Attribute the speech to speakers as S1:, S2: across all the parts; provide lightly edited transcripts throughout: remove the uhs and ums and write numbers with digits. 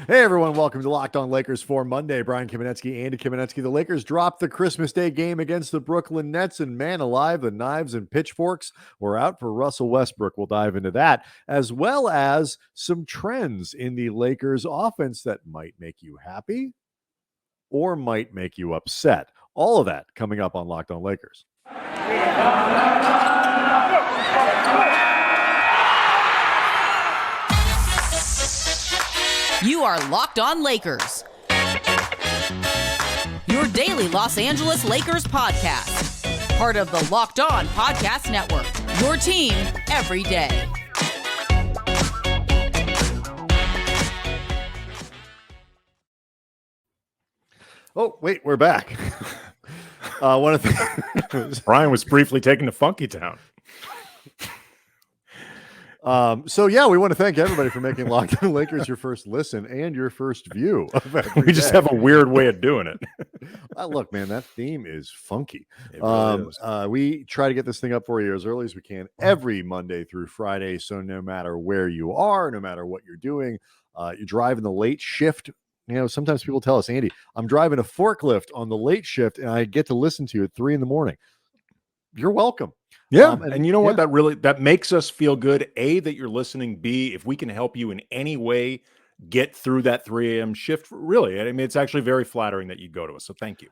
S1: Hey everyone, welcome to Locked On Lakers for Monday. Brian Kamenetsky, Andy Kamenetsky. The Lakers dropped the Christmas Day game against the Brooklyn Nets, and man alive, the knives and pitchforks were out for Russell Westbrook. We'll dive into that, as well as some trends in the Lakers offense that might make you happy or might make you upset. All of that coming up on Locked On Lakers.
S2: You are Locked On Lakers, your daily Los Angeles Lakers podcast. Part of the Locked On Podcast Network, your team every day.
S1: Oh, wait, we're back.
S3: Brian was briefly taken to Funky Town.
S1: We want to thank everybody for making Locked On Lakers your first listen and your first view of every
S3: We just
S1: day.
S3: have a weird way of doing it.
S1: Look, man, that theme is funky.
S3: It really is.
S1: We try to get this thing up for you as early as we can every Monday through Friday. So no matter where you are, no matter what you're doing, you're driving the late shift. You know, sometimes people tell us, Andy, I'm driving a forklift on the late shift and I get to listen to you at 3 a.m. You're welcome.
S3: Yeah. And you know what? That makes us feel good. A, that you're listening. B, if we can help you in any way get through that 3 a.m. shift, really, I mean, it's actually very flattering that you go to us. So thank you.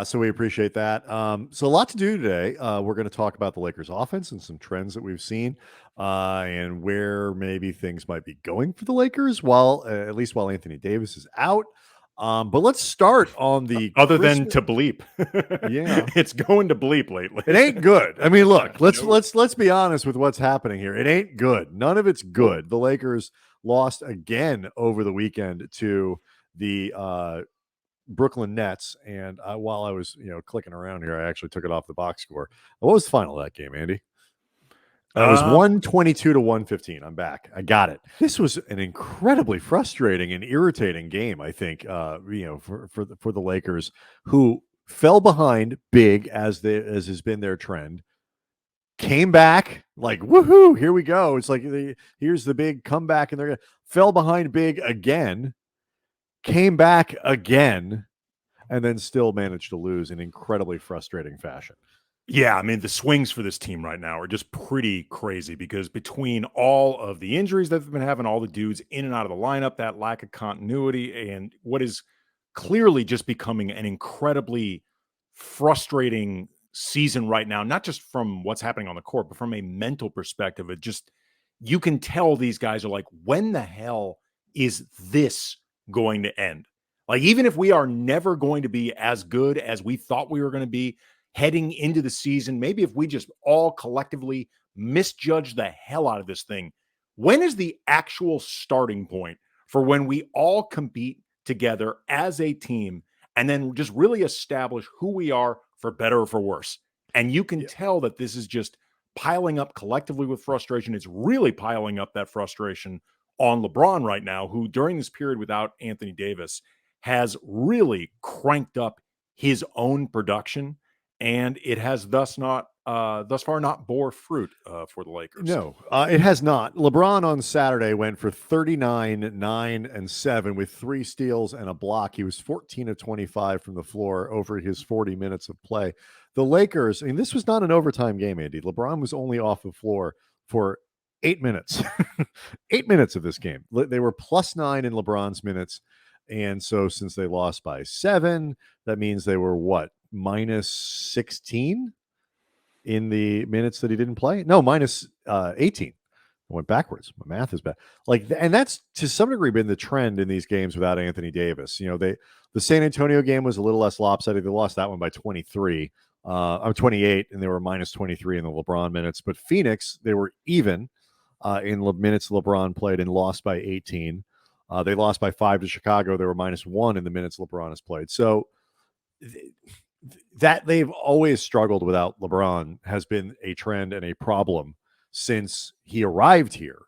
S1: So we appreciate that. So a lot to do today. We're going to talk about the Lakers offense and some trends that we've seen and where maybe things might be going for the Lakers at least while Anthony Davis is out. But let's start on the
S3: than to bleep.
S1: Yeah,
S3: it's going to bleep lately.
S1: It ain't good. I mean, look, let's be honest with what's happening here. It ain't good. None of it's good. The Lakers lost again over the weekend to the Brooklyn Nets. And while I was, clicking around here, I actually took it off the box score. What was the final of that game, Andy? It was 122 to 115. I'm back. I got it. This was an incredibly frustrating and irritating game, I think, for the Lakers, who fell behind big as has been their trend, came back like, woohoo, here we go. It's like, here's the big comeback, and fell behind big again, came back again, and then still managed to lose in incredibly frustrating fashion.
S3: Yeah, I mean, the swings for this team right now are just pretty crazy because between all of the injuries that they've been having, all the dudes in and out of the lineup, that lack of continuity, and what is clearly just becoming an incredibly frustrating season right now, not just from what's happening on the court, but from a mental perspective. You can tell these guys are like, when the hell is this going to end? Like, even if we are never going to be as good as we thought we were going to be heading into the season, maybe if we just all collectively misjudge the hell out of this thing, when is the actual starting point for when we all compete together as a team and then just really establish who we are for better or for worse? And you can tell that this is just piling up collectively with frustration. It's really piling up that frustration on LeBron right now, who during this period without Anthony Davis has really cranked up his own production. And it has thus far not bore fruit for the Lakers.
S1: No, it has not. LeBron on Saturday went for 39, 9, and 7 with 3 steals and a block. He was 14 of 25 from the floor over his 40 minutes of play. The Lakers, and this was not an overtime game, Andy. LeBron was only off the floor for 8 minutes. 8 minutes of this game. They were +9 in LeBron's minutes. And so since they lost by 7, that means they were what? -16 in the minutes that he didn't play? No, -18. I went backwards. My math is bad. And that's to some degree been the trend in these games without Anthony Davis. The San Antonio game was a little less lopsided. They lost that one by 23. 28, and they were -23 in the LeBron minutes. But Phoenix, they were even in minutes LeBron played and lost by 18. They lost by 5 to Chicago. They were -1 in the minutes LeBron has played. So that they've always struggled without LeBron has been a trend and a problem since he arrived here.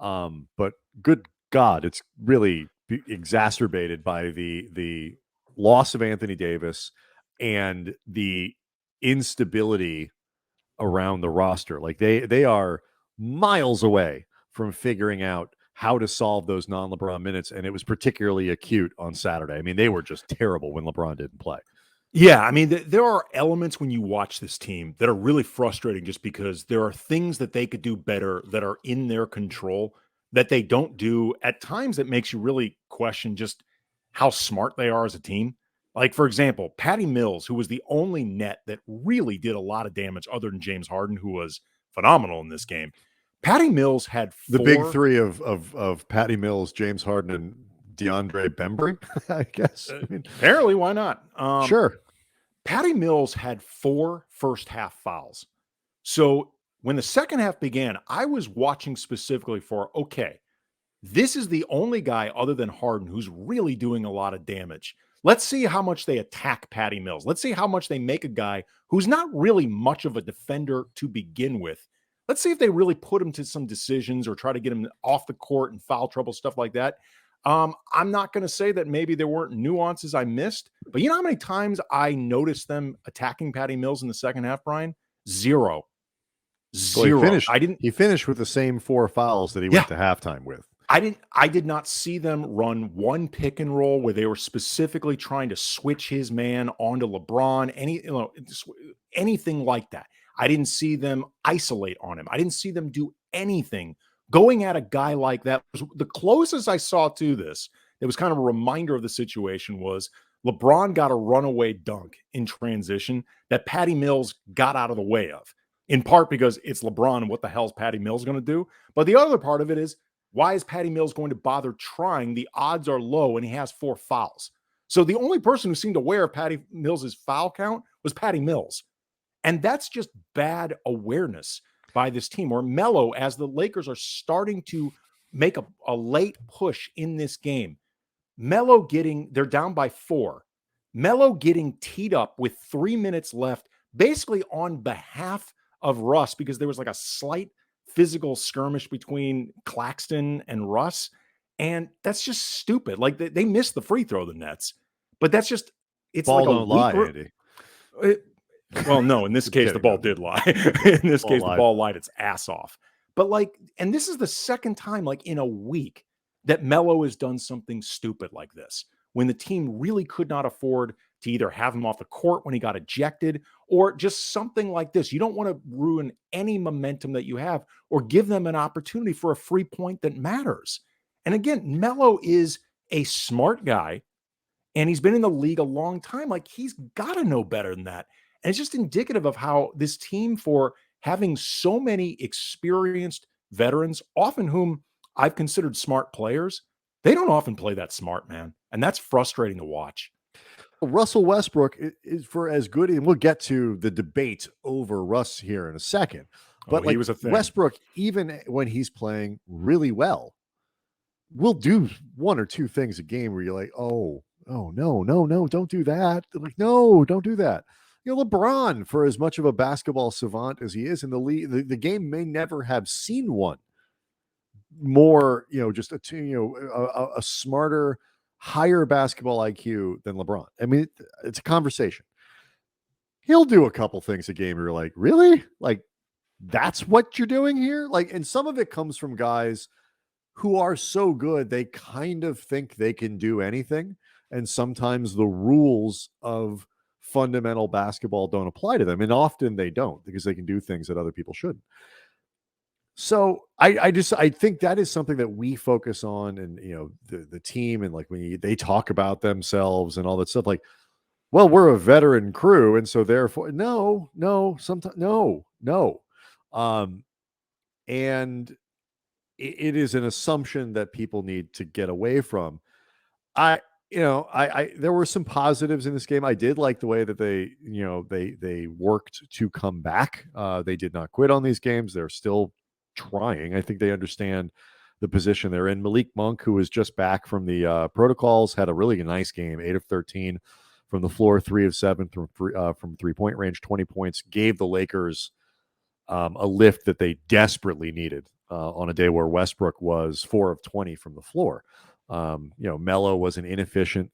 S1: But good God, it's really exacerbated by the loss of Anthony Davis and the instability around the roster. Like they are miles away from figuring out how to solve those non-LeBron minutes, and it was particularly acute on Saturday. I mean, they were just terrible when LeBron didn't play.
S3: Yeah, I mean, there are elements when you watch this team that are really frustrating just because there are things that they could do better that are in their control that they don't do. At times, it makes you really question just how smart they are as a team. Like, for example, Patty Mills, who was the only net that really did a lot of damage other than James Harden, who was phenomenal in this game. Patty Mills had
S1: the big three of Patty Mills, James Harden, and DeAndre Bembry, I guess. I mean,
S3: apparently, why not?
S1: Sure.
S3: Patty Mills had 4 first half fouls. So when the second half began, I was watching specifically for, okay, this is the only guy other than Harden who's really doing a lot of damage. Let's see how much they attack Patty Mills. Let's see how much they make a guy who's not really much of a defender to begin with. Let's see if they really put him to some decisions or try to get him off the court and foul trouble, stuff like that. I'm not going to say that maybe there weren't nuances I missed, but you know how many times I noticed them attacking Patty Mills in the second half, Brian? Zero.
S1: Well, he finished with the same 4 fouls that he went to halftime with.
S3: I did not see them run one pick and roll where they were specifically trying to switch his man onto LeBron, anything like that. I didn't see them isolate on him. I didn't see them do anything going at a guy like that. The closest I saw to this, it was kind of a reminder of the situation, was LeBron got a runaway dunk in transition that Patty Mills got out of the way of, in part because it's LeBron and what the hell is Patty Mills going to do? But the other part of it is, why is Patty Mills going to bother trying? The odds are low and he has 4 fouls. So the only person who seemed aware of Patty Mills' foul count was Patty Mills. And that's just bad awareness by this team. Or Melo, as the Lakers are starting to make a late push in this game, they're down by 4. Melo getting teed up with 3 minutes left, basically on behalf of Russ, because there was like a slight physical skirmish between Claxton and Russ. And that's just stupid. Like they missed the free throw, the Nets. But that's just, it's
S1: ball
S3: like
S1: don't lie, Andy.
S3: Well, no, in this case, the ball did lie. In this case, the ball lied its ass off. But and this is the second time, in a week, that Melo has done something stupid like this, when the team really could not afford to either have him off the court when he got ejected or just something like this. You don't want to ruin any momentum that you have or give them an opportunity for a free point that matters. And again, Melo is a smart guy and he's been in the league a long time. He's got to know better than that. And it's just indicative of how this team, for having so many experienced veterans, often whom I've considered smart players, they don't often play that smart, man. And that's frustrating to watch.
S1: Russell Westbrook is for as good, and we'll get to the debate over Russ here in a second. But
S3: he was a thing.
S1: Westbrook, even when he's playing really well, will do 1 or 2 things a game where you're like, oh, no, don't do that. Like, no, don't do that. LeBron, for as much of a basketball savant as he is in the league, the game may never have seen one more, just a smarter, higher basketball IQ than LeBron. I mean, it's a conversation. He'll do a couple things a game where you're like, really? That's what you're doing here? And some of it comes from guys who are so good, they kind of think they can do anything. And sometimes the rules of fundamental basketball don't apply to them. And often they don't, because they can do things that other people shouldn't. So I think that is something that we focus on, and the team, and when they talk about themselves and all that stuff, well, we're a veteran crew, and so therefore no, and it is an assumption that people need to get away from. There were some positives in this game. I did like the way that they worked to come back. They did not quit on these games. They're still trying. I think they understand the position they're in. Malik Monk, who was just back from the protocols, had a really nice game, 8 of 13 from the floor, 3 of 7 from 3-point range, 20 points, gave the Lakers a lift that they desperately needed on a day where Westbrook was 4 of 20 from the floor. Melo was an inefficient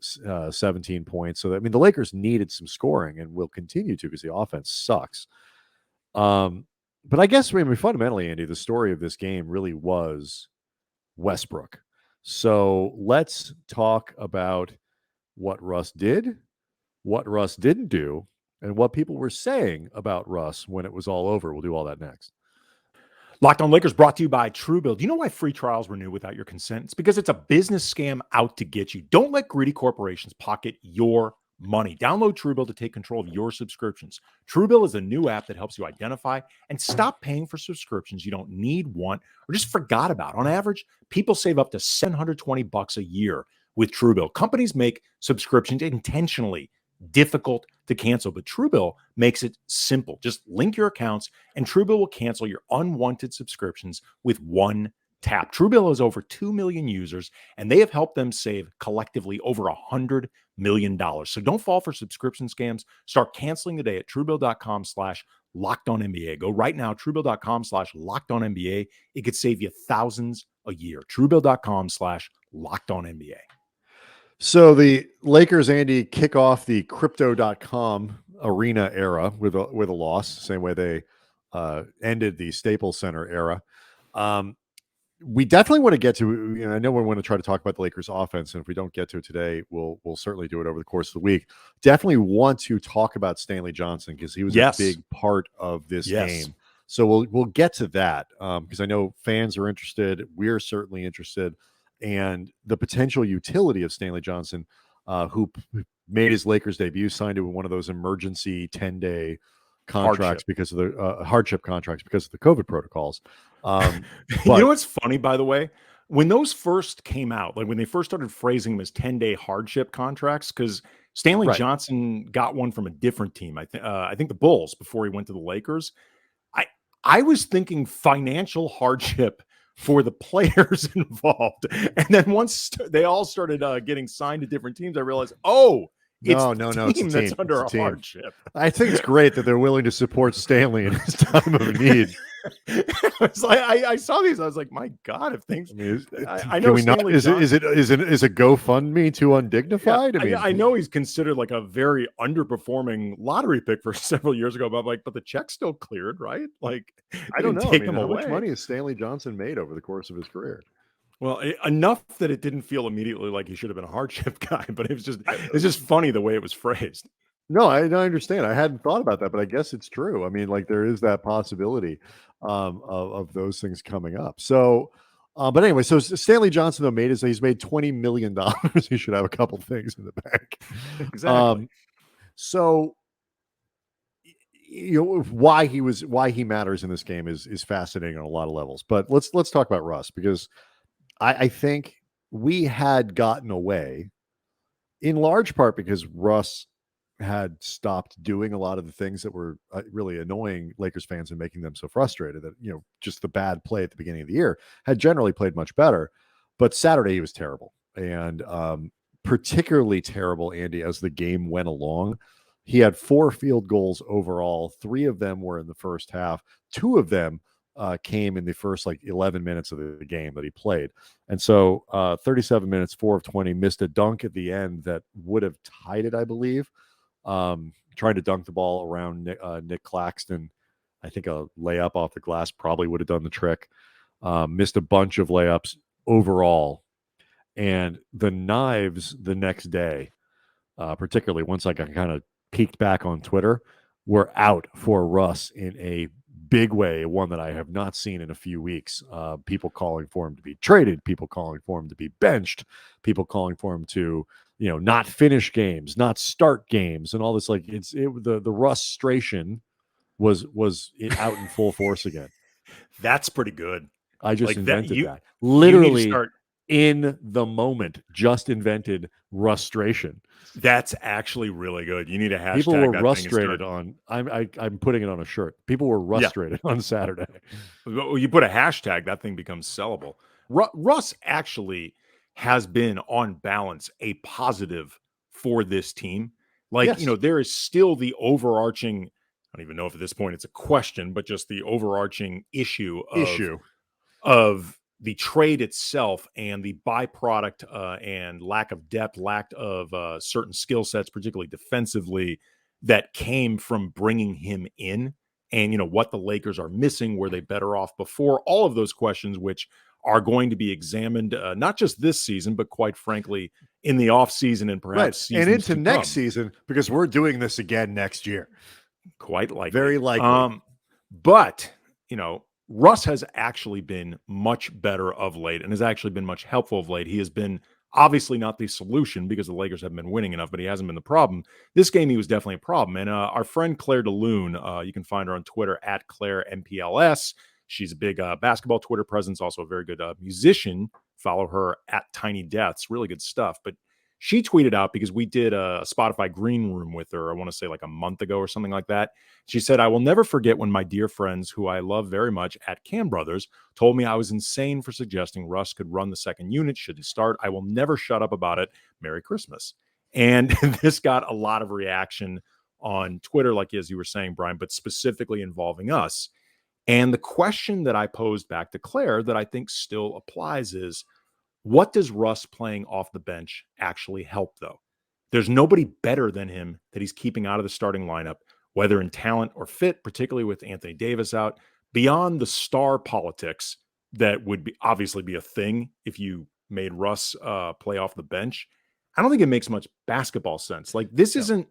S1: 17 points. So, the Lakers needed some scoring and will continue to, because the offense sucks. But I guess, fundamentally, Andy, the story of this game really was Westbrook. So let's talk about what Russ did, what Russ didn't do, and what people were saying about Russ when it was all over. We'll do all that next.
S3: Locked On Lakers brought to you by Truebill. Do you know why free trials renew without your consent? It's because it's a business scam out to get you. Don't let greedy corporations pocket your money. Download Truebill to take control of your subscriptions. Truebill is a new app that helps you identify and stop paying for subscriptions you don't need, want, or just forgot about. On average, people save up to $720 a year with Truebill. Companies make subscriptions intentionally difficult to cancel, but Truebill makes it simple. Just link your accounts and Truebill will cancel your unwanted subscriptions with one tap. Truebill has over 2 million users and they have helped them save collectively over $100 million. So don't fall for subscription scams. Start canceling today at Truebill.com/LockedOnNBA. Go right now, Truebill.com/LockedOnNBA. It could save you thousands a year. Truebill.com/LockedOnNBA.
S1: So the Lakers, Andy, kick off the crypto.com arena era with a loss, same way they ended the Staples Center era. We definitely want to get to, I know we want to try to talk about the Lakers offense, and if we don't get to it today, we'll certainly do it over the course of the week. Definitely want to talk about Stanley Johnson because he was a big part of this game. So we'll get to that because I know fans are interested. We're certainly interested. And the potential utility of Stanley Johnson, who made his Lakers debut, signed to one of those emergency 10-day contracts because of the hardship contracts because of the COVID protocols.
S3: You know what's funny, by the way? When those first came out, like when they first started phrasing them as 10-day hardship contracts, because Stanley Johnson got one from a different team. I think the Bulls before he went to the Lakers. I was thinking financial hardship for the players involved. And then once they all started getting signed to different teams, I realized, it's a team that's under a hardship.
S1: I think it's great that they're willing to support Stanley in his time of need.
S3: It's like I saw these. I was like, my God, if things. I know.
S1: Is it a GoFundMe too undignified?
S3: Yeah, I know he's considered like a very underperforming lottery pick for several years ago, but the check's still cleared, right? Like
S1: I don't know.
S3: Take him
S1: how
S3: away.
S1: much money has Stanley Johnson made over the course of his career?
S3: Well, enough that it didn't feel immediately like he should have been a hardship guy, but it's just funny the way it was phrased.
S1: No, I understand. I hadn't thought about that, but I guess it's true. I mean, like there is that possibility of those things coming up. So, but anyway, so Stanley Johnson though he's made $20 million. He should have a couple things in the bank.
S3: Exactly.
S1: So, why he matters in this game is fascinating on a lot of levels. But let's talk about Russ because I think we had gotten away in large part because Russ had stopped doing a lot of the things that were really annoying Lakers fans and making them so frustrated that, just the bad play at the beginning of the year had generally played much better. But Saturday he was terrible and particularly terrible, Andy, as the game went along. He had 4 field goals overall. 3 of them were in the first half. 2 of them came in the first 11 minutes of the game that he played. And so 37 minutes, 4 of 20, missed a dunk at the end that would have tied it, I believe. Trying to dunk the ball around Nick Claxton. I think a layup off the glass probably would have done the trick. Missed a bunch of layups overall. And the knives the next day, particularly once I kind of peeked back on Twitter, were out for Russ in a big way, one that I have not seen in a few weeks. People calling for him to be traded, people calling for him to be benched, people calling for him to, not finish games, not start games, and all this. The rustration was out in full force again.
S3: That's pretty good.
S1: I just invented that. Literally in the moment, just invented rustration.
S3: That's actually really good. You need a hashtag.
S1: People were frustrated on. I'm putting it on a shirt. People were frustrated on Saturday.
S3: Well, you put a hashtag, that thing becomes sellable. Russ actually has been on balance a positive for this team. There is still the overarching. I don't even know if at this point it's a question, but just the overarching issue of the trade itself and the byproduct and lack of depth, lack of certain skill sets, particularly defensively, that came from bringing him in, and what the Lakers are missing, were they better off before? All of those questions, which are going to be examined, not just this season, but quite frankly, in the offseason and perhaps
S1: and into
S3: to
S1: next
S3: come.
S1: season, because we're doing this again next year.
S3: Quite likely.
S1: Very likely.
S3: But, Russ has actually been much better of late and has actually been much helpful of late. He has been obviously not the solution because the Lakers haven't been winning enough, but he hasn't been the problem. This game, he was definitely a problem. And our friend Claire DeLune, you can find her on Twitter at ClaireMPLS. She's a big basketball Twitter presence, also a very good musician. Follow her at Tiny Deaths. Really good stuff. But she tweeted out, because we did a Spotify Green Room with her, I want to say like a month ago or something like that. She said, "I will never forget when my dear friends, who I love very much at Cam Brothers, told me I was insane for suggesting Russ could run the second unit, shouldn't start. I will never shut up about it. Merry Christmas." And this got a lot of reaction on Twitter, like as you were saying, Brian, but specifically involving us. And the question that I posed back to Claire that I think still applies is, what does Russ playing off the bench actually help, though? There's nobody better than him that he's keeping out of the starting lineup, whether in talent or fit, particularly with Anthony Davis out, beyond the star politics that would obviously be a thing if you made Russ play off the bench. I don't think it makes much basketball sense. Like this isn't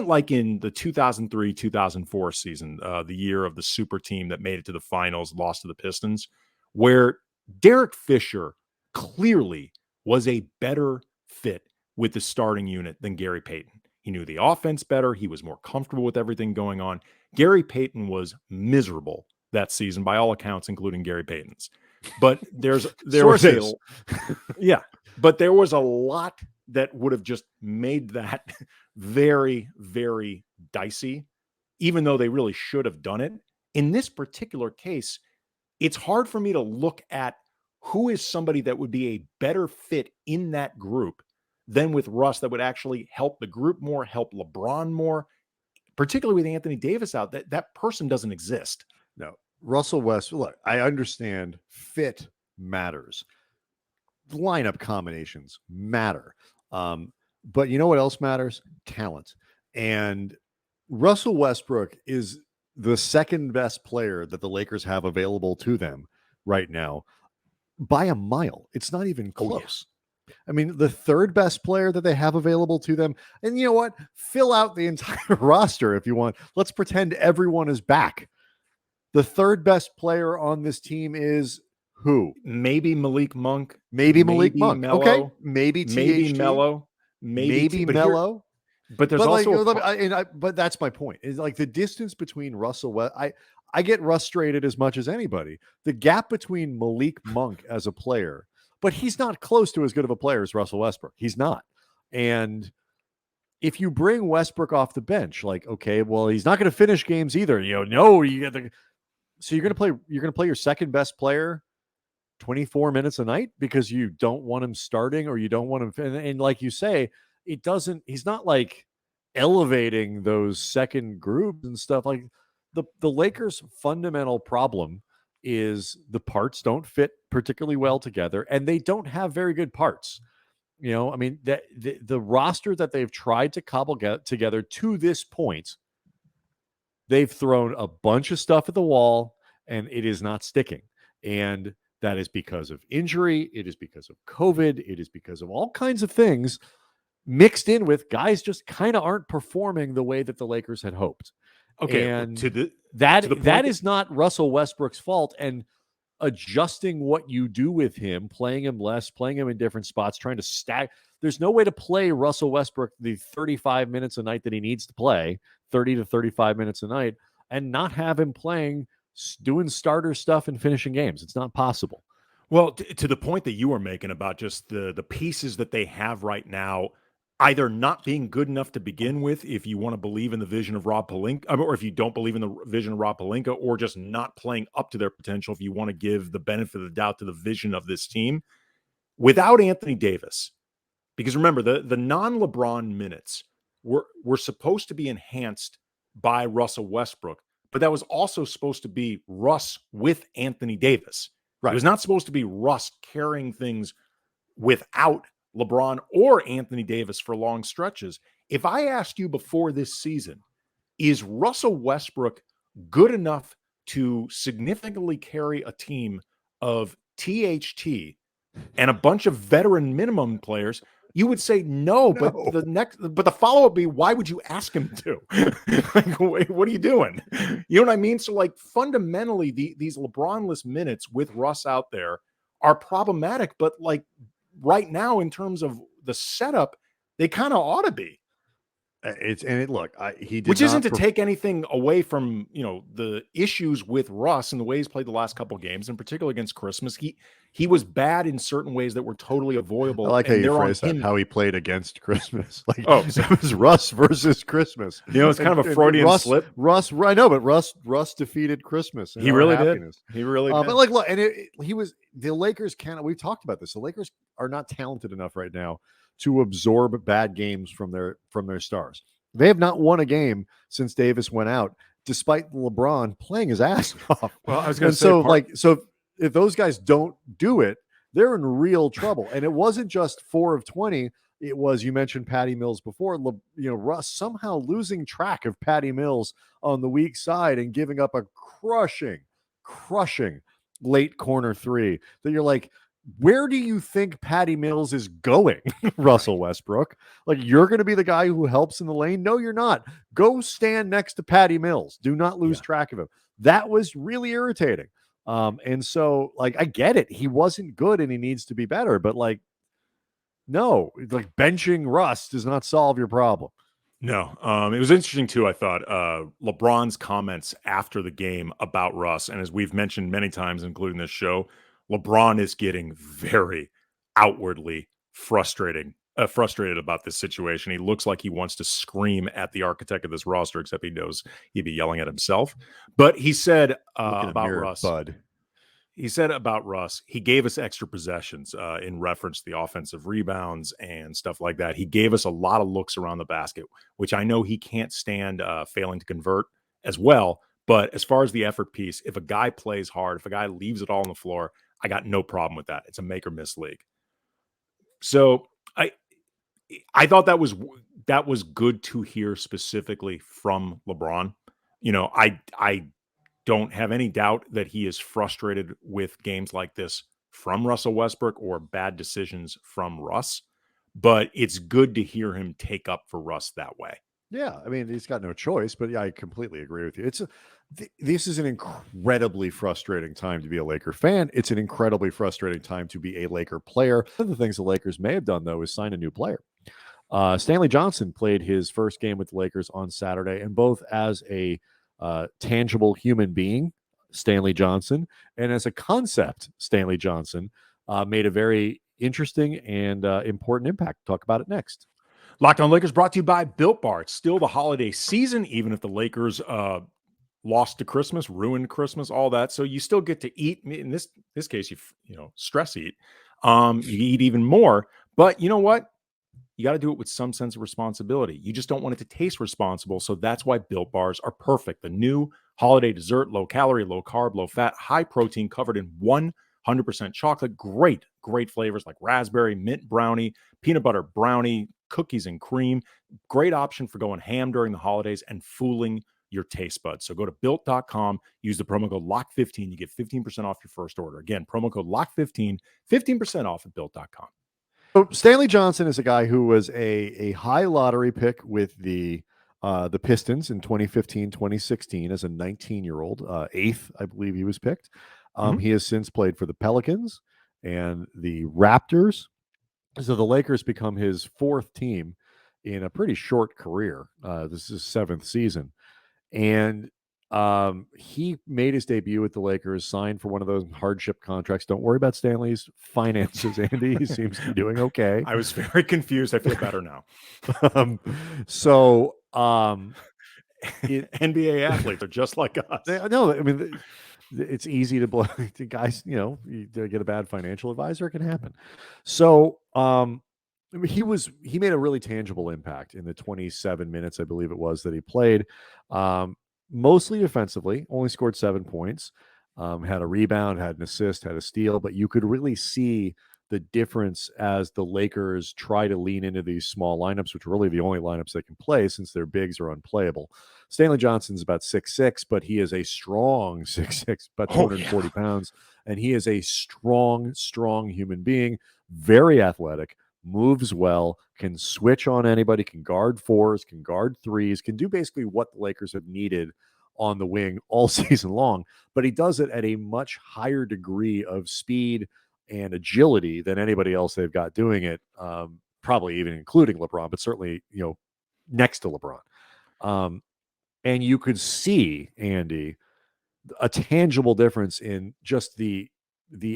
S3: like in the 2003-2004 season, the year of the super team that made it to the finals, lost to the Pistons, where Derek Fisher clearly was a better fit with the starting unit than Gary Payton. He knew the offense better. He was more comfortable with everything going on. Gary Payton was miserable that season by all accounts, including Gary Payton's. But there was a lot that would have just made that very, very dicey, even though they really should have done it. In this particular case, it's hard for me to look at who is somebody that would be a better fit in that group than with Russ that would actually help the group more, help LeBron more, particularly with Anthony Davis out. That person doesn't exist.
S1: No, Russell Westbrook, look, I understand fit matters. Lineup combinations matter. But you know what else matters? Talent. And Russell Westbrook is the second best player that the Lakers have available to them right now by a mile. It's not even close. I mean, the third best player that they have available to them, and you know what? Fill out the entire roster if you want. Let's pretend everyone is back. The third best player on this team is who?
S3: Maybe Malik Monk.
S1: Maybe Malik Monk.
S3: Melo,
S1: okay. Maybe
S3: Melo.
S1: Maybe Melo.
S3: But there's
S1: but that's my point. Is like the distance between Russell I get frustrated as much as anybody. The gap between Malik Monk as a player, but he's not close to as good of a player as Russell Westbrook. He's not. And if you bring Westbrook off the bench, like, okay, well, he's not going to finish games either. So you're going to play your second best player 24 minutes a night because you don't want him starting or you don't want him. And like you say, he's not like elevating those second groups and stuff. Like the Lakers' fundamental problem is the parts don't fit particularly well together and they don't have very good parts. I mean, the roster that they've tried to cobble together to this point, they've thrown a bunch of stuff at the wall and it is not sticking. And that is because of injury. It is because of COVID. It is because of all kinds of things mixed in with guys just kind of aren't performing the way that the Lakers had hoped.
S3: Okay.
S1: And that is not Russell Westbrook's fault. And adjusting what you do with him, playing him less, playing him in different spots, trying to stack. There's no way to play Russell Westbrook the 35 minutes a night that he needs to play, 30 to 35 minutes a night, and not have him doing starter stuff and finishing games. It's not possible.
S3: Well, to the point that you were making about just the pieces that they have right now, either not being good enough to begin with, if you want to believe in the vision of Rob Pelinka, or if you don't believe in the vision of Rob Pelinka, or just not playing up to their potential, if you want to give the benefit of the doubt to the vision of this team, without Anthony Davis. Because remember, the non-LeBron minutes were supposed to be enhanced by Russell Westbrook, but that was also supposed to be Russ with Anthony Davis. Right. It was not supposed to be Russ carrying things without LeBron or Anthony Davis for long stretches. If I asked you before this season, is Russell Westbrook good enough to significantly carry a team of THT and a bunch of veteran minimum players, you would say no, but the follow-up would be, why would you ask him to? Like, what are you doing? You know what I mean? So like fundamentally, these LeBron-less minutes with Russ out there are problematic, but like right now in terms of the setup, they kind of ought to be.
S1: Which
S3: isn't to take anything away from, the issues with Russ and the way he's played the last couple of games, in particular against Christmas. He was bad in certain ways that were totally avoidable.
S1: I like how you phrase that, how he played against Christmas. Like, it was Russ versus Christmas.
S3: It's kind of a Freudian slip.
S1: I know, but Russ defeated Christmas.
S3: He really did. He really did.
S1: But like, look, and the Lakers we've talked about this. The Lakers are not talented enough right now to absorb bad games from their stars. They have not won a game since Davis went out, despite LeBron playing his ass off.
S3: Well, I was going to say,
S1: so if those guys don't do it, they're in real trouble. And it wasn't just 4 of 20. It was, you mentioned Patty Mills before, Russ somehow losing track of Patty Mills on the weak side and giving up a crushing late corner three that you're like, where do you think Patty Mills is going, Russell Westbrook? Like, you're going to be the guy who helps in the lane? No, you're not. Go stand next to Patty Mills. Do not lose track of him. That was really irritating. And so, like, I get it. He wasn't good and he needs to be better. But, like, no, like, benching Russ does not solve your problem.
S3: No. It was interesting, too, I thought, LeBron's comments after the game about Russ. And as we've mentioned many times, including this show, LeBron is getting very outwardly frustrated about this situation. He looks like he wants to scream at the architect of this roster, except he knows he'd be yelling at himself. But he said about Russ, he said about Russ, he gave us extra possessions in reference to the offensive rebounds and stuff like that. He gave us a lot of looks around the basket, which I know he can't stand failing to convert as well. But as far as the effort piece, if a guy plays hard, if a guy leaves it all on the floor, I got no problem with that. It's a make or miss league. So I thought that was good to hear specifically from LeBron. I don't have any doubt that he is frustrated with games like this from Russell Westbrook or bad decisions from Russ, but it's good to hear him take up for Russ that way.
S1: Yeah, I mean, he's got no choice, but yeah, I completely agree with you. This is an incredibly frustrating time to be a Laker fan. It's an incredibly frustrating time to be a Laker player. One of the things the Lakers may have done, though, is sign a new player. Stanley Johnson played his first game with the Lakers on Saturday, and both as a tangible human being, Stanley Johnson, and as a concept, Stanley Johnson, made a very interesting and important impact. Talk about it next.
S3: Locked On Lakers brought to you by Built Bar. It's still the holiday season, even if the Lakers lost to Christmas, ruined Christmas, all that. So you still get to eat. In this case, you stress eat. You eat even more. But you know what? You got to do it with some sense of responsibility. You just don't want it to taste responsible. So that's why Built Bars are perfect. The new holiday dessert, low calorie, low carb, low fat, high protein, covered in 100% chocolate. Great flavors like raspberry, mint brownie, peanut butter brownie, cookies and cream. Great option for going ham during the holidays and fooling your taste buds. So go to built.com, use the promo code LOCK15. You get 15% off your first order. Again, promo code LOCK15, 15% off at built.com.
S1: So Stanley Johnson is a guy who was a high lottery pick with the Pistons in 2015, 2016 as a 19-year-old, 8th, I believe he was picked. He has since played for the Pelicans and the Raptors. So the Lakers become his 4th team in a pretty short career. This is his 7th season. And he made his debut with the Lakers, signed for one of those hardship contracts. Don't worry about Stanley's finances, Andy. He seems to be doing okay.
S3: I was very confused. I feel better now. NBA athletes are just like us.
S1: No, I mean, it's easy to guys, you get a bad financial advisor, it can happen. So he made a really tangible impact in the 27 minutes, I believe it was, that he played. Mostly defensively, only scored 7 points, had a rebound, had an assist, had a steal, but you could really see the difference as the Lakers try to lean into these small lineups, which are really the only lineups they can play since their bigs are unplayable. Stanley Johnson's about 6'6", but he is a strong 6'6", about 240 pounds, and he is a strong human being, very athletic, moves well, can switch on anybody, can guard fours, can guard threes, can do basically what the Lakers have needed on the wing all season long, but he does it at a much higher degree of speed and agility than anybody else they've got doing it, probably even including LeBron, but certainly, next to LeBron. And you could see, Andy, a tangible difference in just the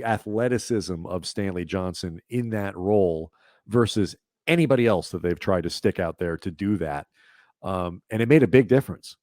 S1: athleticism of Stanley Johnson in that role versus anybody else that they've tried to stick out there to do that. And it made a big difference.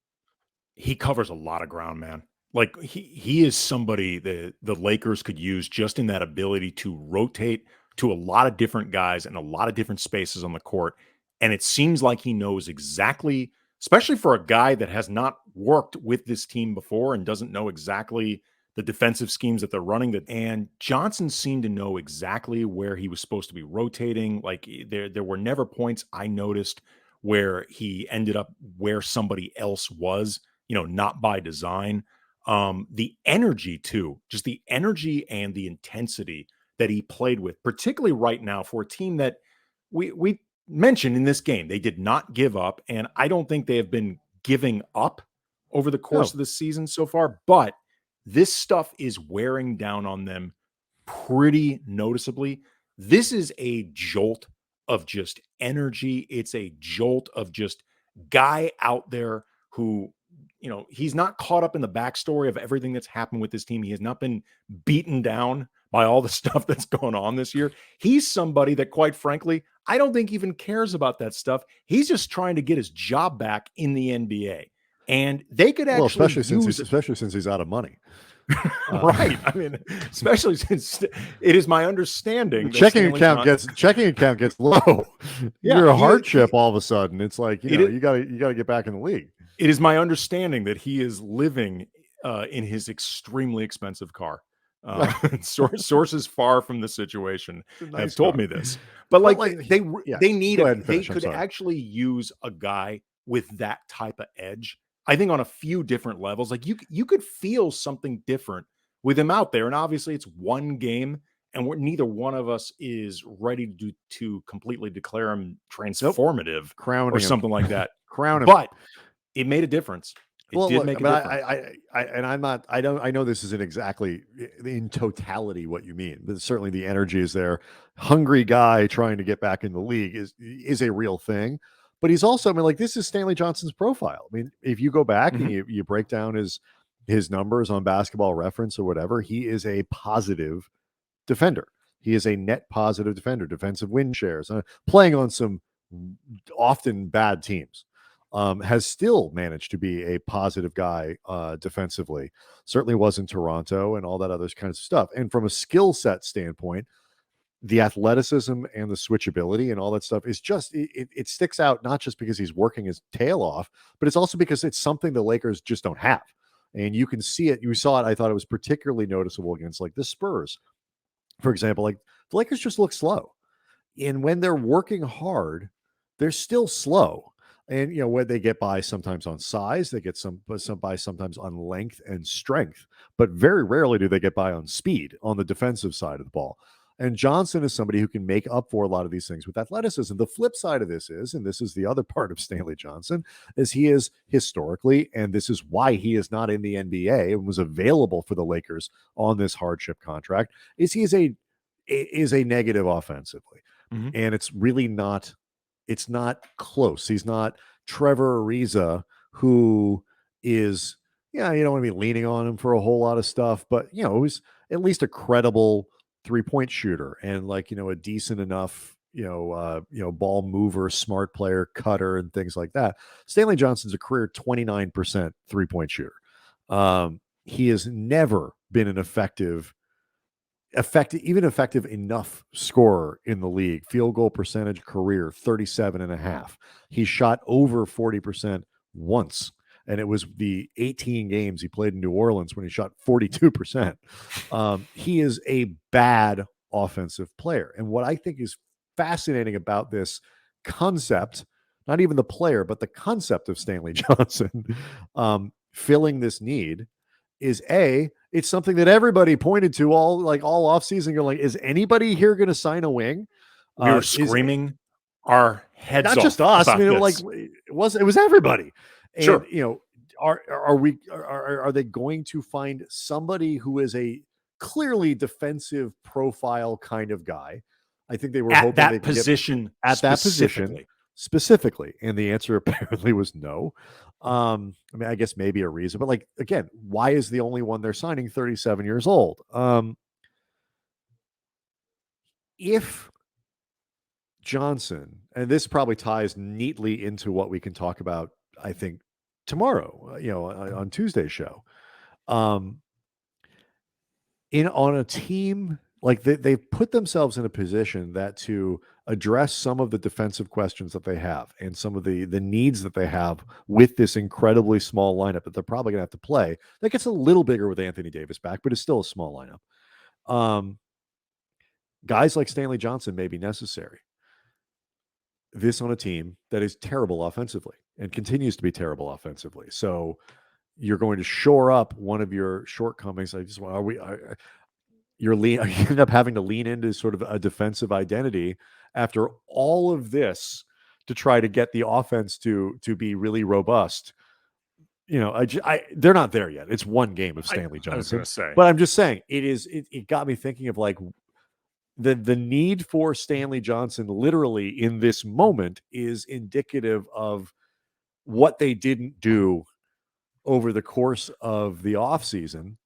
S3: He covers a lot of ground, man. Like he is somebody that the Lakers could use just in that ability to rotate to a lot of different guys and a lot of different spaces on the court. And it seems like he knows exactly, especially for a guy that has not worked with this team before and doesn't know exactly the defensive schemes that they're running. And Johnson seemed to know exactly where he was supposed to be rotating. Like there were never points I noticed where he ended up where somebody else was, not by design. The energy too, just the energy and the intensity that he played with, particularly right now for a team that we mentioned in this game, they did not give up. And I don't think they have been giving up over the course of the season so far, but this stuff is wearing down on them pretty noticeably. This is a jolt of just energy. It's a jolt of just guy out there who, he's not caught up in the backstory of everything that's happened with this team. He has not been beaten down by all the stuff that's going on this year. He's somebody that, quite frankly, I don't think even cares about that stuff. He's just trying to get his job back in the NBA. And they could actually
S1: especially since he's out of money.
S3: Right. I mean, especially since it is my understanding
S1: checking account gets low.
S3: Yeah,
S1: you're a hardship all of a sudden. It's like, you got to get back in the league.
S3: It is my understanding that he is living in his extremely expensive car. Sources far from the situation have told me this, but they could actually use a guy with that type of edge. I think on a few different levels, like you could feel something different with him out there. And obviously it's one game and neither one of us is ready to completely declare him transformative or something like that. But it made a difference. It did make a difference.
S1: I know this isn't exactly in totality what you mean, but certainly the energy is there. Hungry guy trying to get back in the league is a real thing. But he's also, this is Stanley Johnson's profile. I mean, if you go back and you break down his numbers on Basketball Reference or whatever, he is a positive defender. He is a net positive defender, defensive win shares, playing on some often bad teams. Has still managed to be a positive guy defensively. Certainly was in Toronto and all that other kind of stuff. And from a skill set standpoint, the athleticism and the switchability and all that stuff is just, it sticks out, not just because he's working his tail off, but it's also because it's something the Lakers just don't have. And you can see it. You saw it. I thought it was particularly noticeable against the Spurs, for example. The Lakers just look slow. And when they're working hard, they're still slow. And, when they get by sometimes on size, they get by sometimes on length and strength, but very rarely do they get by on speed on the defensive side of the ball. And Johnson is somebody who can make up for a lot of these things with athleticism. The flip side of this is, and this is the other part of Stanley Johnson, is he is historically, and this is why he is not in the NBA and was available for the Lakers on this hardship contract, is he is a negative offensively. Mm-hmm. And it's really not, it's not close. He's not Trevor Ariza, who is, you don't want to be leaning on him for a whole lot of stuff, but, he's at least a credible three-point shooter and a decent enough, ball mover, smart player, cutter, and things like that. Stanley Johnson's a career 29% three-point shooter. He has never been an effective enough scorer in the league. Field goal percentage career 37.5. He shot over 40% once. And it was the 18 games he played in New Orleans when he shot 42%. He is a bad offensive player. And what I think is fascinating about this concept, not even the player, but the concept of Stanley Johnson filling this need, is it's something that everybody pointed to all offseason. You're like, is anybody here going to sign a wing?
S3: We were screaming our heads off.
S1: Not just us. I mean, it was everybody. And,
S3: sure.
S1: Are they going to find somebody who is a clearly defensive profile kind of guy? I think they were hoping
S3: that position
S1: specifically. And the answer apparently was no. I mean, I guess maybe a reason, but again, why is the only one they're signing 37 years old? If Johnson, and this probably ties neatly into what we can talk about, I think, tomorrow, on Tuesday's show, on a team like they've put themselves in a position that to address some of the defensive questions that they have and some of the needs that they have with this incredibly small lineup that they're probably going to have to play, that gets a little bigger with Anthony Davis back, but it's still a small lineup. Guys like Stanley Johnson may be necessary. This on a team that is terrible offensively and continues to be terrible offensively. So you're going to shore up one of your shortcomings. You end up having to lean into sort of a defensive identity after all of this to try to get the offense to be really robust. They're not there yet. It's one game of Stanley Johnson.
S3: I was going to say,
S1: but I'm just saying it got me thinking of the need for Stanley Johnson literally in this moment is indicative of what they didn't do over the course of the offseason.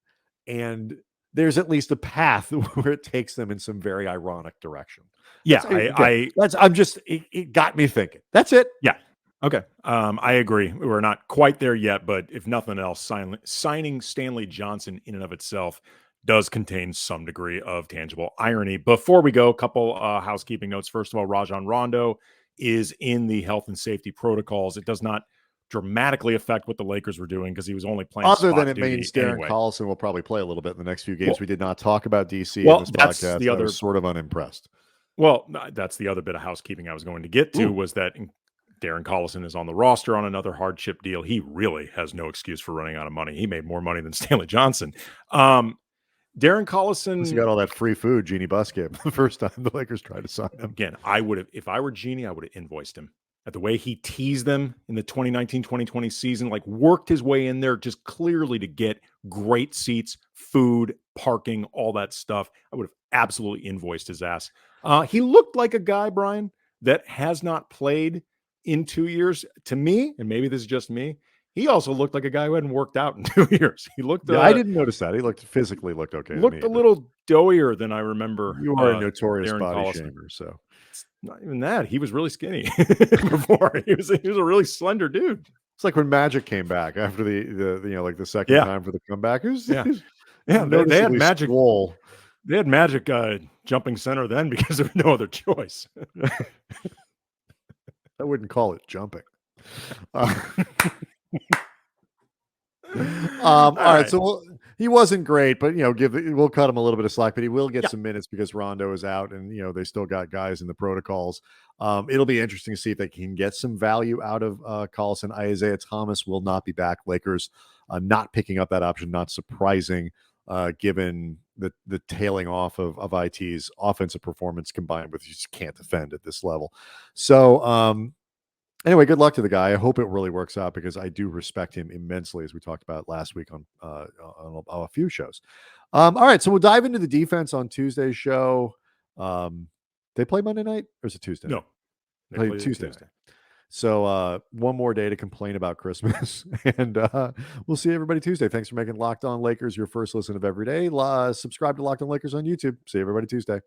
S1: And there's at least a path where it takes them in some very ironic direction.
S3: Yeah.
S1: It got me thinking. That's it.
S3: Yeah. Okay. I agree. We're not quite there yet, but if nothing else, signing Stanley Johnson in and of itself does contain some degree of tangible irony. Before we go, a couple housekeeping notes. First of all, Rajon Rondo is in the health and safety protocols. It does not dramatically affect what the Lakers were doing because he was only playing
S1: other
S3: spot
S1: than it
S3: duty
S1: means Darren
S3: anyway.
S1: Collison will probably play a little bit in the next few games. We did not talk about DC in this podcast. I was sort of unimpressed.
S3: Well, that's the other bit of housekeeping I was going to get to was that Darren Collison is on the roster on another hardship deal. He really has no excuse for running out of money. He made more money than Stanley Johnson. Darren Collison,
S1: he got all that free food Jeannie Buss gave him the first time the Lakers tried to sign him.
S3: Again, I would have, if I were Jeannie, I would have invoiced him. At the way he teased them in the 2019-2020 season, worked his way in there just clearly to get great seats, food, parking, all that stuff. I would have absolutely invoiced his ass. He looked like a guy, Brian, that has not played in 2 years. To me, and maybe this is just me, he also looked like a guy who hadn't worked out in 2 years. He looked.
S1: I didn't notice that. He physically looked okay.
S3: Looked a little doughier than I remember.
S1: You are a notorious
S3: Darren
S1: body
S3: Collison.
S1: shamer, so
S3: it's not even that. He was really skinny before. He was a really slender dude.
S1: It's like when Magic came back after the second time for the comeback. They had Magic.
S3: Swole. They had Magic jumping center then because there was no other choice.
S1: I wouldn't call it jumping. All right. So he wasn't great, but we'll cut him a little bit of slack, but he will get some minutes because Rondo is out, and they still got guys in the protocols. It'll be interesting to see if they can get some value out of Collison. Isaiah Thomas will not be back. Lakers not picking up that option, not surprising, given the tailing off of IT's offensive performance combined with you just can't defend at this level. So anyway, good luck to the guy. I hope it really works out because I do respect him immensely, as we talked about last week on a few shows. All right, so we'll dive into the defense on Tuesday's show. They play Monday night, or is it Tuesday?
S3: No,
S1: they play Tuesday. So one more day to complain about Christmas, and we'll see everybody Tuesday. Thanks for making Locked On Lakers your first listen of every day. Subscribe to Locked On Lakers on YouTube. See everybody Tuesday.